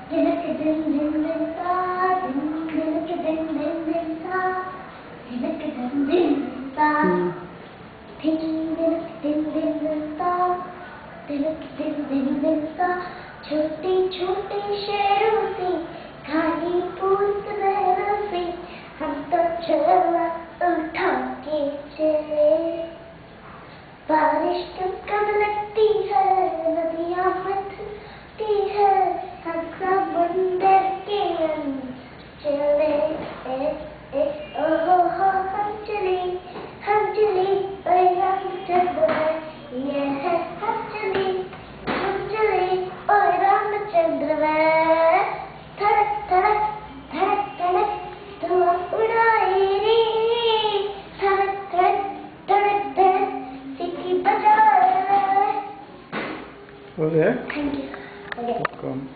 दिनक दिन दिन दिन सा दिनक दिन दिन दिन सा दिनक दिन दिन सा दिनक दिन दिन दिन सा दिनक दिन दिन दिन सा छोटी छोटी शेरों से खाली पूछ बहरों से हम तो चला उठा के चले बारिश कब लगती है नदियाँ मथती है हम समुंदर के अंदर चले ओहो हो हम चले ओए रामचंद्र ये है हम चले ओए रामचंद्र धड़क धड़क धड़क धड़क धुआं उड़ाए रे धड़क धड़क धड़क धड़क सीटी बजाए Was it? Thank you. Okay. Welcome.